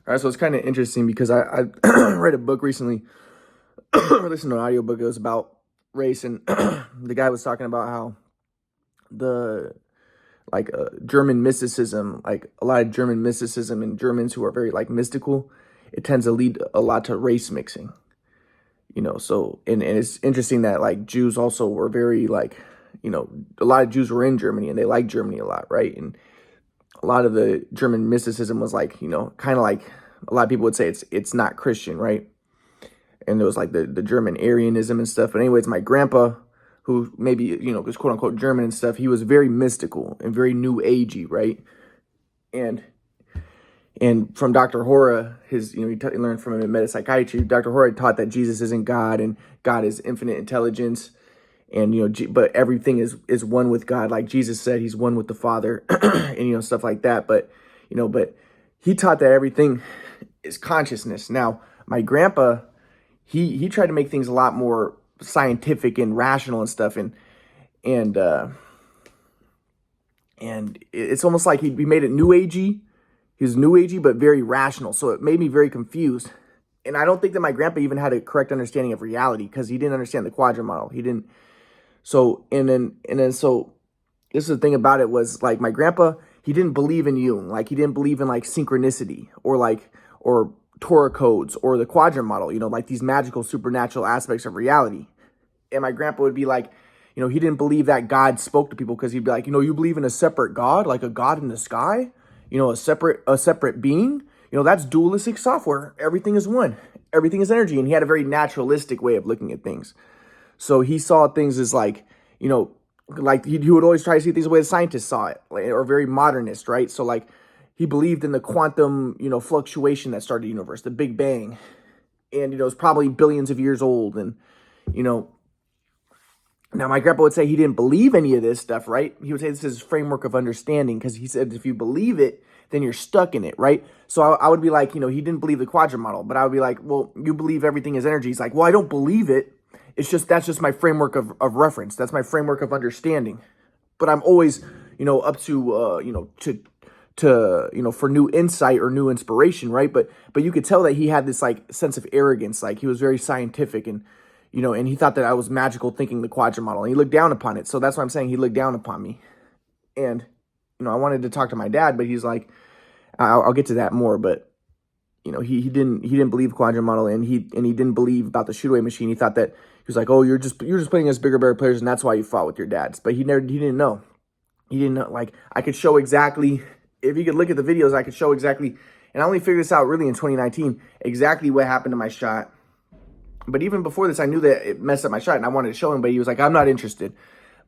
All right, so it's kind of interesting because I read a book recently, or listened to an audiobook. It was about race, and the guy was talking about how the German mysticism, like a lot of German mysticism and Germans who are very like mystical, it tends to lead a lot to race mixing. So and it's interesting that like Jews also were very like, a lot of Jews were in Germany and they liked Germany a lot, right? And a lot of the German mysticism was like, kind of like a lot of people would say it's not Christian, right? And there was like the German Aryanism and stuff. But anyways, my grandpa, who maybe, was quote unquote German and stuff, he was very mystical and very new agey, right? And from Dr. Hora, he learned from him in metapsychiatry. Dr. Hora taught that Jesus isn't God and God is infinite intelligence. And, but everything is one with God. Like Jesus said, he's one with the Father and, stuff like that. But he taught that everything is consciousness. Now, my grandpa, he tried to make things a lot more scientific and rational and stuff. And it's almost like he made it new agey. He was new agey, but very rational. So it made me very confused. And I don't think that my grandpa even had a correct understanding of reality because he didn't understand the quadrant model. He didn't. So, so this is the thing about it was like my grandpa, he didn't believe in Jung. Like he didn't believe in like synchronicity or Torah codes or the quadrant model, like these magical supernatural aspects of reality. And my grandpa would be like, he didn't believe that God spoke to people because he'd be like, you believe in a separate God, like a God in the sky, a separate being, that's dualistic software. Everything is one. Everything is energy. And he had a very naturalistic way of looking at things. So he saw things as like, like he would always try to see things the way the scientists saw it, or very modernist, right? So like he believed in the quantum, fluctuation that started the universe, the Big Bang. And, it's probably billions of years old. And, now my grandpa would say he didn't believe any of this stuff, right? He would say this is framework of understanding because he said if you believe it, then you're stuck in it, right? So I would be like, he didn't believe the quadrant model, but I would be like, well, you believe everything is energy. He's like, well, I don't believe it. That's just my framework of reference. That's my framework of understanding. But I'm always, up to, for new insight or new inspiration, right? But you could tell that he had this like sense of arrogance. Like he was very scientific and, and he thought that I was magical thinking the quadrant model and he looked down upon it. So that's why I'm saying he looked down upon me. And, I wanted to talk to my dad, but he's like, I'll get to that more. But, he didn't believe the quadrant model and he didn't believe about the shoot away machine. He thought that he was like, oh, you're just playing against bigger, better players. And that's why you fought with your dads. But he didn't know. He didn't know. Like I could show exactly, if you could look at the videos, I could show exactly. And I only figured this out really in 2019, exactly what happened to my shot. But even before this, I knew that it messed up my shot and I wanted to show him, but he was like, I'm not interested.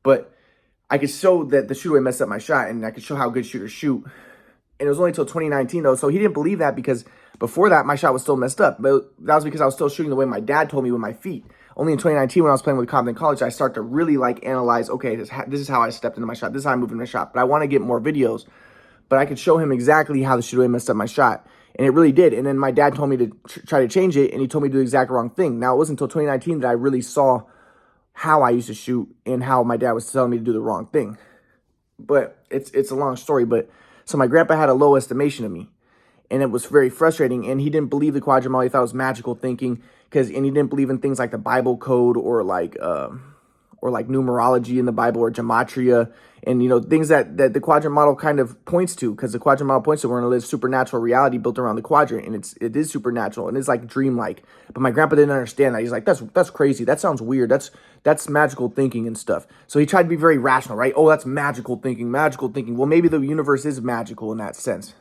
But I could show that the shoot away messed up my shot and I could show how good shooters shoot. And it was only until 2019 though. So he didn't believe that because before that, my shot was still messed up. But that was because I was still shooting the way my dad told me with my feet. Only in 2019 when I was playing with Compton College, I start to really like analyze, okay, this is how I stepped into my shot. This is how I moved in my shot. But I want to get more videos. But I could show him exactly how the shoot away messed up my shot. And it really did. And then my dad told me to try to change it, and he told me to do the exact wrong thing. Now, it wasn't until 2019 that I really saw how I used to shoot and how my dad was telling me to do the wrong thing. But it's a long story. But so my grandpa had a low estimation of me, and it was very frustrating. And he didn't believe the quadrant model. He thought it was magical thinking, and he didn't believe in things like the Bible code or like numerology in the Bible or gematria and, things that the quadrant model kind of points to, because the quadrant model points to we're going to live supernatural reality built around the quadrant. And it is supernatural and it's like dreamlike. But my grandpa didn't understand that. He's like, that's crazy. That sounds weird. That's magical thinking and stuff. So he tried to be very rational, right? Oh, that's magical thinking. Well, maybe the universe is magical in that sense,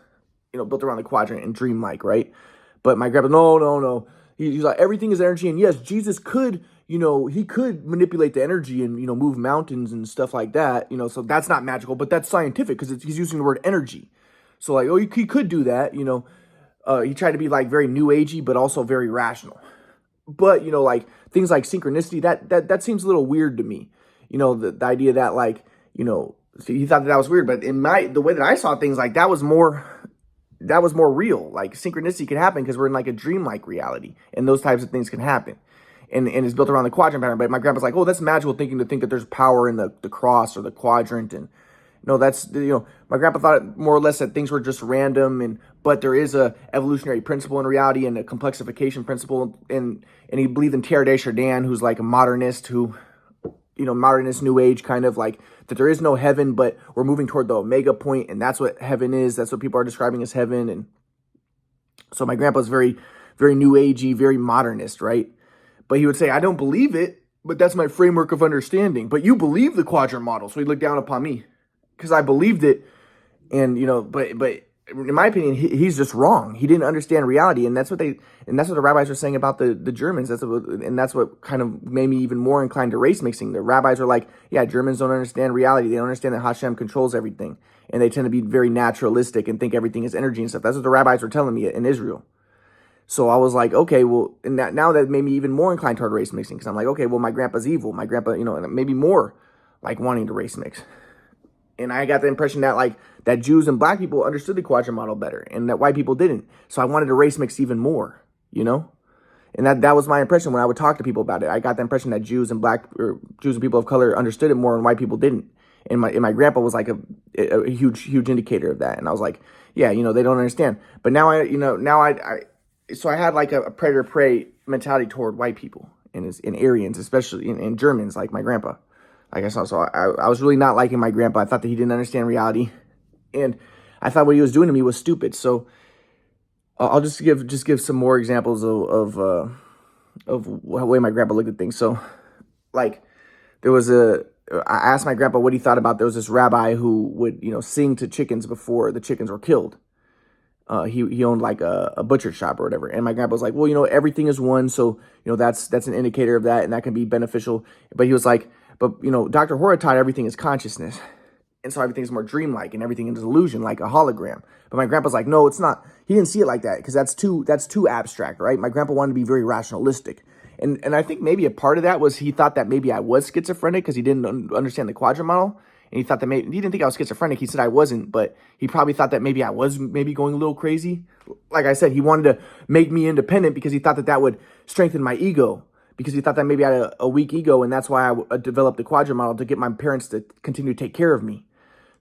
built around the quadrant and dreamlike, right? But my grandpa, no. He's like, everything is energy. And yes, Jesus could, he could manipulate the energy and, move mountains and stuff like that, so that's not magical, but that's scientific because he's using the word energy. So like, oh, he could do that, he tried to be like very new agey, but also very rational. But, like things like synchronicity, that seems a little weird to me. The idea that like, he thought that was weird, but the way that I saw things, like that was more real. Like synchronicity could happen because we're in like a dreamlike reality and those types of things can happen. And it's built around the quadrant pattern. But my grandpa's like, oh, that's magical thinking to think that there's power in the cross or the quadrant. And No, that's, my grandpa thought more or less that things were just random, but there is a evolutionary principle in reality and a complexification principle, and he believed in Teilhard de Chardin, who's like a modernist modernist new age kind of like that there is no heaven, but we're moving toward the omega point, and that's what heaven is. That's what people are describing as heaven. And so my grandpa's very, very new agey, very modernist, right? But he would say, I don't believe it, but that's my framework of understanding. But you believe the quadrant model. So he looked down upon me because I believed it. And, but in my opinion, he's just wrong. He didn't understand reality. And that's what the rabbis were saying about the Germans. That's what kind of made me even more inclined to race mixing. The rabbis are like, yeah, Germans don't understand reality. They don't understand that Hashem controls everything. And they tend to be very naturalistic and think everything is energy and stuff. That's what the rabbis were telling me in Israel. So I was like, okay, well, and now that made me even more inclined toward race mixing, because I'm like, okay, well, my grandpa's evil. My grandpa, and maybe more like wanting to race mix. And I got the impression that that Jews and black people understood the quadrant model better and that white people didn't. So I wanted to race mix even more, And that was my impression when I would talk to people about it. I got the impression that Jews and people of color understood it more and white people didn't. And my grandpa was like a huge indicator of that. And I was like, yeah, they don't understand. But now so I had like a predator-prey mentality toward white people and Aryans, especially in Germans, like my grandpa. Like I saw, so I was really not liking my grandpa. I thought that he didn't understand reality, and I thought what he was doing to me was stupid. So I'll just give some more examples of the way my grandpa looked at things. So I asked my grandpa what he thought about, there was this rabbi who would sing to chickens before the chickens were killed. He owned like a butcher shop or whatever. And my grandpa was like, well, everything is one. So, that's an indicator of that, and that can be beneficial. But he was like, but, Dr. Hora taught everything is consciousness. And so everything's more dreamlike and everything is illusion, like a hologram. But my grandpa's like, no, it's not. He didn't see it like that because that's too abstract, right? My grandpa wanted to be very rationalistic. And I think maybe a part of that was he thought that maybe I was schizophrenic because he didn't understand the quadrant model. And he thought that maybe, he didn't think I was schizophrenic. He said I wasn't, but he probably thought that maybe I was going a little crazy. Like I said, he wanted to make me independent because he thought that would strengthen my ego, because he thought that maybe I had a weak ego. And that's why I developed the quadrant model, to get my parents to continue to take care of me.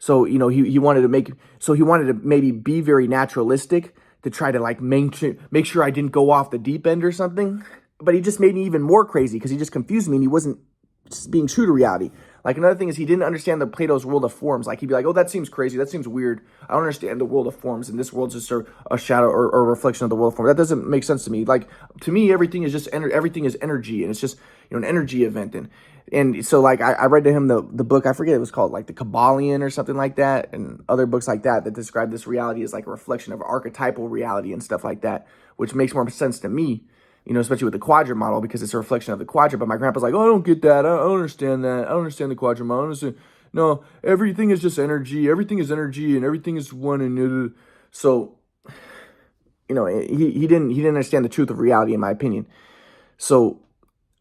So, he wanted to maybe be very naturalistic to try to make sure I didn't go off the deep end or something. But he just made me even more crazy because he just confused me and he wasn't just being true to reality. Like, another thing is he didn't understand the Plato's world of forms. Like, he'd be like, oh, that seems crazy. That seems weird. I don't understand the world of forms, and this world's just a shadow or a reflection of the world of form. That doesn't make sense to me. Like, to me, everything is just everything is energy, and it's just an energy event. And so I read to him the book, I forget, it was called like the Kabbalion or something like that, and other books like that describe this reality as like a reflection of archetypal reality and stuff like that, which makes more sense to me. Especially with the quadrant model, because it's a reflection of the quadrant. But my grandpa's like, oh, I don't get that. I don't understand that. I don't understand the quadrant model. No, everything is just energy. Everything is energy, and everything is one. And so, he didn't understand the truth of reality, in my opinion. So,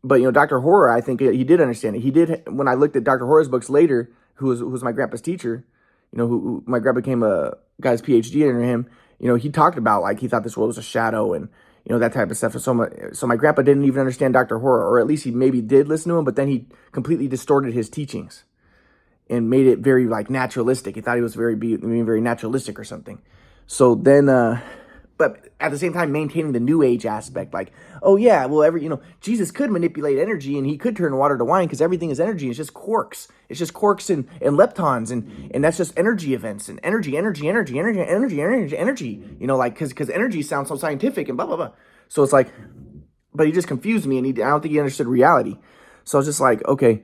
but Dr. Hora, I think he did understand it. He did. When I looked at Dr. Hora's books later, who was my grandpa's teacher, who my grandpa became a guy's PhD under him. He talked about he thought this world was a shadow and that type of stuff. So my grandpa didn't even understand Dr. Hora, or at least he maybe did listen to him, but then he completely distorted his teachings and made it very naturalistic. He thought he was being very naturalistic or something. So then, but at the same time, maintaining the new age aspect, oh yeah, well, Jesus could manipulate energy and he could turn water to wine because everything is energy. It's just quarks. It's just quarks and leptons, and that's just energy events and energy. Because energy sounds so scientific and blah blah blah. So it's but he just confused me, and I don't think he understood reality. So I was just like, okay,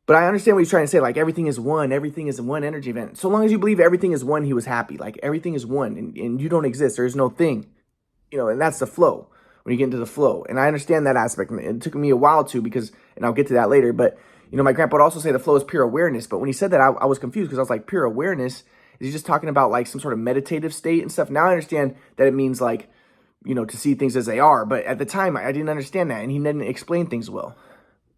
but I understand what he's trying to say. Everything is one energy event. So long as you believe everything is one, he was happy. Everything is one, and you don't exist. There is no thing, and that's the flow. When you get into the flow, and I understand that aspect. It took me a while to, and I'll get to that later, but my grandpa would also say the flow is pure awareness. But when he said that, I was confused, because I was like, pure awareness? Is he just talking about some sort of meditative state and stuff? Now I understand that it means to see things as they are. But at the time, I didn't understand that, and he didn't explain things well.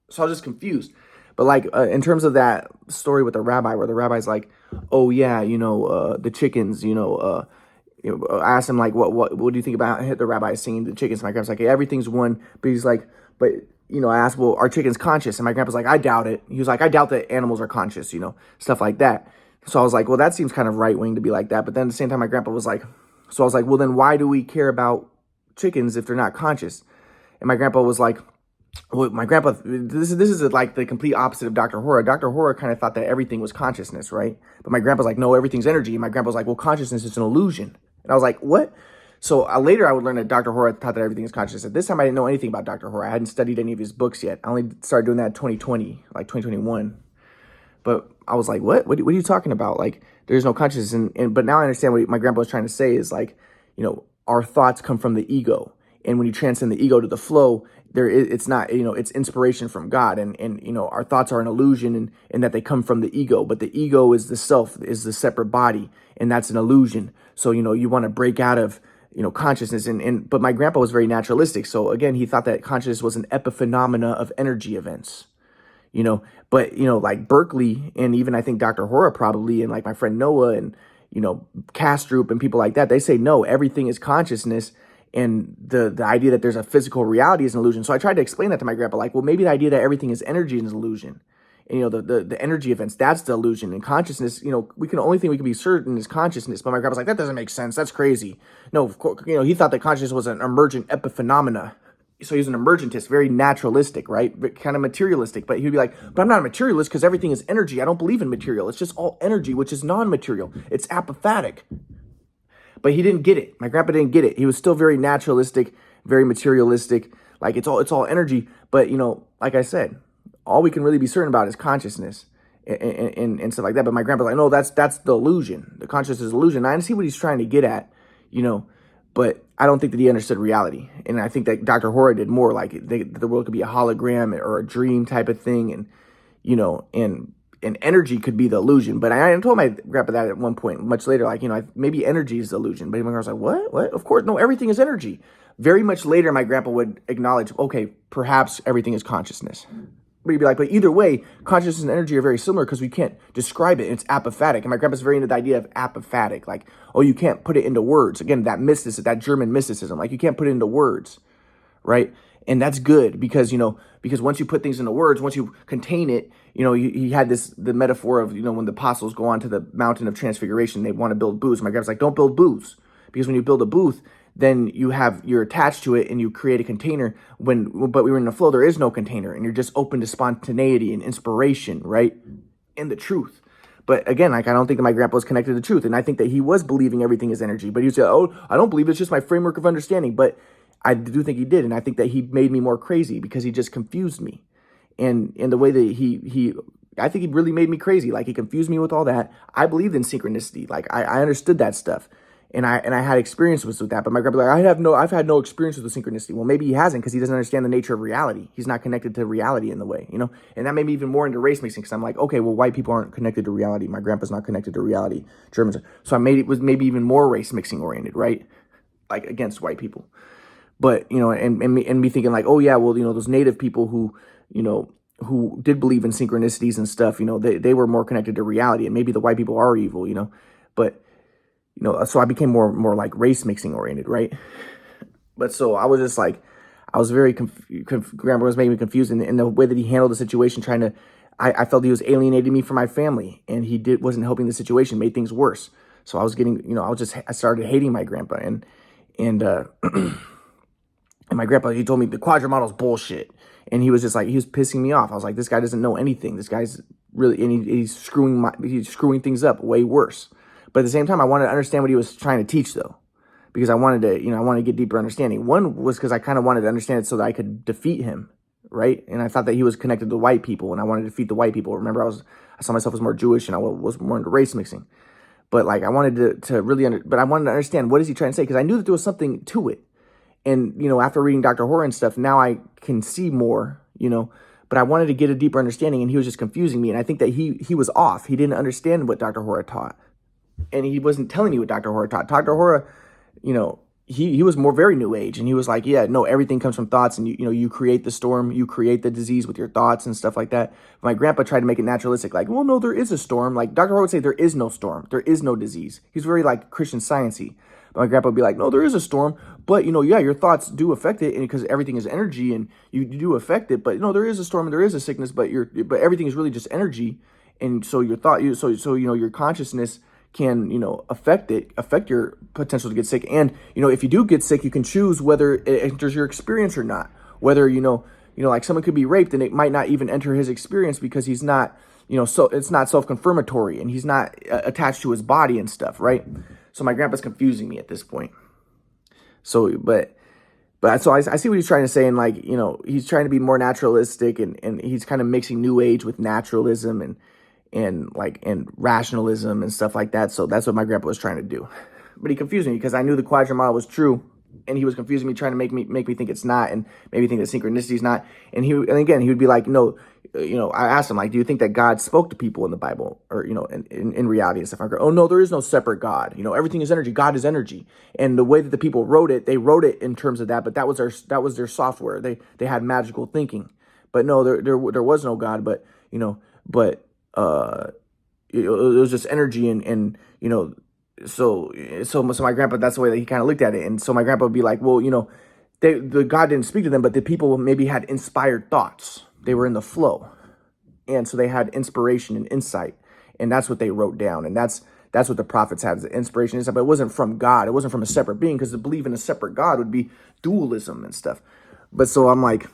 So I was just confused. But in terms of that story with the rabbi, where the rabbi's like, oh yeah, the chickens, I asked him what do you think about the rabbi singing the chickens? My grandpa's like, hey, everything's one. But he's like, but I asked, well, are chickens conscious? And my grandpa's like, I doubt it. He was like, I doubt that animals are conscious, stuff like that. So I was like, well, that seems kind of right wing to be like that. But then at the same time, my grandpa was like, so I was like, well, then why do we care about chickens if they're not conscious? And my grandpa was like, well, my grandpa, this is like the complete opposite of Dr. Hora. Dr. Hora kind of thought that everything was consciousness, right? But my grandpa's like, no, everything's energy. And my grandpa's like, well, consciousness is an illusion. And I was like, what? So later I would learn that Dr. Hora thought that everything is consciousness. At this time, I didn't know anything about Dr. Hora. I hadn't studied any of his books yet. I only started doing that in 2020, like 2021. But I was like, what? What are you talking about? Like, there's no consciousness. But now I understand what my grandpa was trying to say is like, our thoughts come from the ego. And when you transcend the ego to the flow, it's not, it's inspiration from God. And our thoughts are an illusion and that they come from the ego. But the ego is the self, is the separate body. And that's an illusion. So, you want to break out of, consciousness. But my grandpa was very naturalistic. So again, he thought that consciousness was an epiphenomena of energy events. But like Berkeley and even I think Dr. Hora probably, and like my friend Noah and Kastrup and people like that, they say no, everything is consciousness, and the idea that there's a physical reality is an illusion. So I tried to explain that to my grandpa, like, well, maybe the idea that everything is energy is an illusion, and the energy events, that's the illusion. And consciousness, only thing we can be certain is consciousness. But my grandpa's like, that doesn't make sense, that's crazy. No, of course, he thought that consciousness was an emergent epiphenomena. So he's an emergentist, very naturalistic, right? But kind of materialistic. But he'd be like, but I'm not a materialist because everything is energy. I don't believe in material. It's just all energy, which is non-material. It's apophatic. But he didn't get it. My grandpa didn't get it. He was still very naturalistic, very materialistic. Like it's all energy. But like I said, all we can really be certain about is consciousness and stuff like that. But my grandpa's like, no, that's the illusion. The consciousness is illusion. I see what he's trying to get at, but I don't think that he understood reality. And I think that Dr. Hora did more, like the world could be a hologram or a dream type of thing. And energy could be the illusion. But I told my grandpa that at one point, much later, like, maybe energy is the illusion. But my grandpa was like, what? Of course, no, everything is energy. Very much later, my grandpa would acknowledge, okay, perhaps everything is consciousness. But he'd be like, but either way, consciousness and energy are very similar because we can't describe it. It's apophatic. And my grandpa's very into the idea of apophatic. Like, oh, you can't put it into words. Again, that mysticism, that German mysticism, like you can't put it into words, right? And that's good because, because once you put things into words, once you contain it, he had the metaphor of, when the apostles go onto the mountain of transfiguration, they want to build booths. My grandpa's like, don't build booths, because when you build a booth, then you're attached to it and you create a container but we were in the flow, there is no container and you're just open to spontaneity and inspiration, right? And the truth. But again, like, I don't think that my grandpa was connected to the truth. And I think that he was believing everything is energy, but he said, oh, I don't believe it's just my framework of understanding. But I do think he did. And I think that he made me more crazy because he just confused me. And in the way that I think he really made me crazy. Like, he confused me with all that. I believed in synchronicity. Like, I understood that stuff. And I had experiences with that, but my grandpa, like, I've had no experiences with synchronicity. Well, maybe he hasn't because he doesn't understand the nature of reality. He's not connected to reality in the way, and that made me even more into race mixing because I'm like, okay, well, white people aren't connected to reality. My grandpa's not connected to reality. Germans are. So it was maybe even more race mixing oriented, right? Like against white people. But, and me thinking like, oh yeah, well, those native people who did believe in synchronicities and stuff, they were more connected to reality, and maybe the white people are evil, but so I became more like race mixing oriented, right? But so I was just like, I was very grandpa was making me confused in the way that he handled the situation, I felt he was alienating me from my family, and wasn't helping the situation, made things worse. So I was getting, I started hating my grandpa, and and my grandpa, he told me the Quadrant model's bullshit. And he was just like, he was pissing me off. I was like, this guy doesn't know anything. This guy's really, and he's screwing things up way worse. But at the same time, I wanted to understand what he was trying to teach, though, because I wanted to get deeper understanding. One was because I kind of wanted to understand it so that I could defeat him, right? And I thought that he was connected to white people, and I wanted to defeat the white people. Remember, I saw myself as more Jewish, and I was more into race mixing. But like, I wanted to really, but I wanted to understand, what is he trying to say? Because I knew that there was something to it. And, after reading Dr. Hora and stuff, now I can see more, but I wanted to get a deeper understanding, and he was just confusing me. And I think that he was off. He didn't understand what Dr. Hora taught. And he wasn't telling me what Dr. Hora taught. Dr. Hora, he was very new age. And he was like, yeah, no, everything comes from thoughts. And, you create the storm, you create the disease with your thoughts and stuff like that. My grandpa tried to make it naturalistic. Like, well, no, there is a storm. Like, Dr. Hora would say there is no storm. There is no disease. He's very like Christian science-y. But my grandpa would be like, no, there is a storm. But, your thoughts do affect it, and because everything is energy and you do affect it. But, there is a storm and there is a sickness, but everything is really just energy. And so your thought, your consciousness can, affect your potential to get sick. And, if you do get sick, you can choose whether it enters your experience or not. Whether, like someone could be raped and it might not even enter his experience because he's not, so it's not self-confirmatory and he's not attached to his body and stuff, right? So my grandpa's confusing me at this point. So, so I see what he's trying to say. And like, he's trying to be more naturalistic and he's kind of mixing new age with naturalism and rationalism and stuff like that. So that's what my grandpa was trying to do. But he confused me because I knew the quadrant model was true, and he was confusing me, trying to make me think it's not, and maybe think that synchronicity is not. And again, he would be like, no, I asked him, like, do you think that God spoke to people in the Bible, or in reality and stuff? I go, oh no, there is no separate God. Everything is energy. God is energy, and the way that the people wrote it, they wrote it in terms of that. But that was their software. They had magical thinking. But no, there was no God. But it was just energy and so my grandpa, that's the way that he kind of looked at it. And so my grandpa would be like, well, the God didn't speak to them, but the people maybe had inspired thoughts. They were in the flow, and so they had inspiration and insight, and that's what they wrote down. And that's what the prophets had, the inspiration and insight. But it wasn't from God. It wasn't from a separate being, because to believe in a separate God would be dualism and stuff. But so I'm like,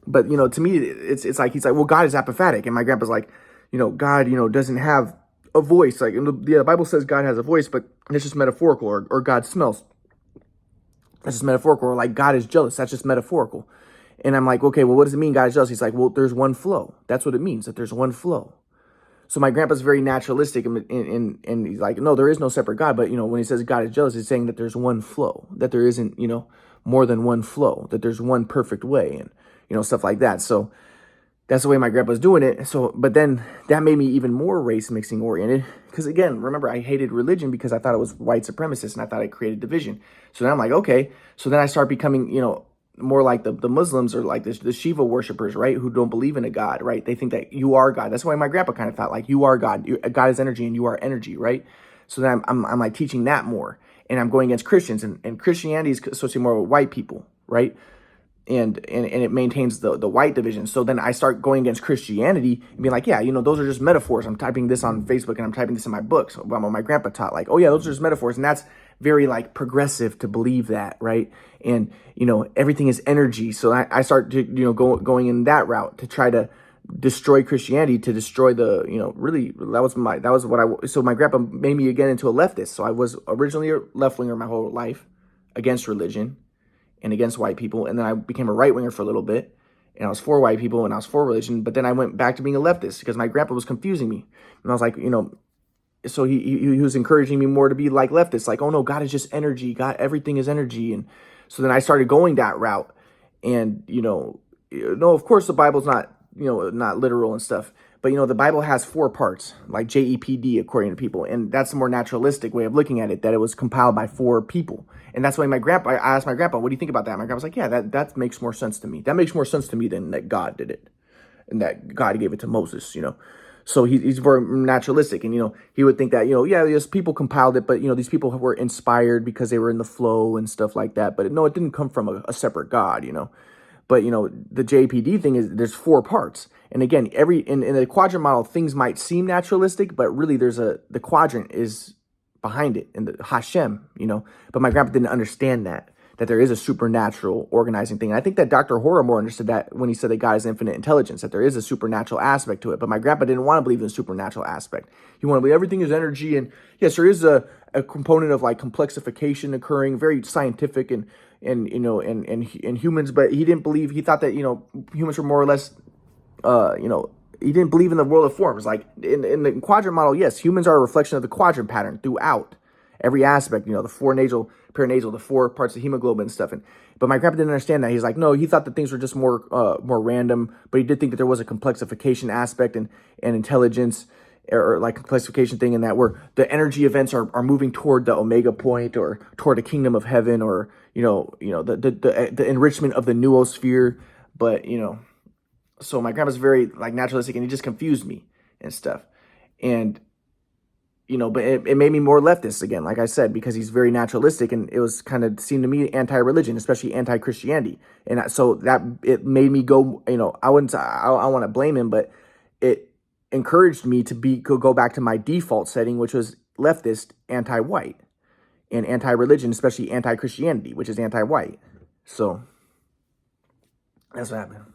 but to me, it's like, he's like, well, God is apophatic, and my grandpa's like, God, doesn't have a voice. Like, the Bible says God has a voice, but it's just metaphorical, or God smells. That's just metaphorical. Or like God is jealous. That's just metaphorical. And I'm like, okay, well, what does it mean God is jealous? He's like, well, there's one flow. That's what it means, that there's one flow. So my grandpa's very naturalistic, and he's like, no, there is no separate God. But, when he says God is jealous, he's saying that there's one flow, that there isn't, more than one flow, that there's one perfect way, and, stuff like that. So that's the way my grandpa's doing it. So, but then that made me even more race mixing oriented. Because again, remember, I hated religion because I thought it was white supremacist and I thought it created division. So then I'm like, okay. So then I start becoming, more like the Muslims, or like the Shiva worshipers, right? Who don't believe in a God, right? They think that you are God. That's why my grandpa kind of thought, like, you are God. God is energy and you are energy, right? So then I'm like teaching that more. And I'm going against Christians, and Christianity is associated more with white people, right? And it maintains the white division. So then I start going against Christianity and being like, yeah, those are just metaphors. I'm typing this on Facebook and I'm typing this in my books. What my grandpa taught, like, oh yeah, those are just metaphors. And that's very like progressive to believe that, right? And, everything is energy. So I start to, going in that route to try to destroy Christianity, to destroy the, really, so my grandpa made me again into a leftist. So I was originally a left winger my whole life, against religion and against white people. And then I became a right winger for a little bit, and I was for white people and I was for religion. But then I went back to being a leftist because my grandpa was confusing me. And I was like, so he was encouraging me more to be like leftists, like, oh no, God is just energy. God, everything is energy. And so then I started going that route. And, of course the Bible's not, not literal and stuff. But, the Bible has 4 parts, like JEPD, according to people. And that's a more naturalistic way of looking at it, that it was compiled by 4 people. And that's why I asked my grandpa, what do you think about that? My grandpa's like, yeah, that makes more sense to me. That makes more sense to me than that God did it, and that God gave it to Moses, So he's very naturalistic. And, he would think that, yeah, yes, people compiled it, but, these people were inspired because they were in the flow and stuff like that. But no, it didn't come from a separate God, But, the JPD thing is, there's 4 parts. And again, in the quadrant model, things might seem naturalistic, but really the quadrant is behind it, and the Hashem, But my grandpa didn't understand that there is a supernatural organizing thing. And I think that Dr. Horomore understood that when he said that God is infinite intelligence, that there is a supernatural aspect to it. But my grandpa didn't want to believe in the supernatural aspect. He wanted to believe everything is energy. And yes, there is a component of like complexification occurring, very scientific and humans, but he didn't believe, he thought that, humans were more or less, he didn't believe in the world of forms. Like in the quadrant model, yes, humans are a reflection of the quadrant pattern throughout every aspect, the 4 nasal, paranasal, the 4 parts of hemoglobin and stuff. But my grandpa didn't understand that. He's like, no, he thought that things were just more random, but he did think that there was a complexification aspect and intelligence, or like complexification thing, in that where the energy events are moving toward the omega point, or toward a kingdom of heaven, or, the enrichment of the noosphere. But, so my grandpa's very like naturalistic, and he just confused me and stuff. And, but it made me more leftist again, like I said, because he's very naturalistic, and it was kind of seemed to me anti-religion, especially anti-Christianity. And so that it made me go, I want to blame him, but encouraged me to go back to my default setting, which was leftist, anti-white, and anti-religion, especially anti-Christianity, which is anti-white. So that's what happened.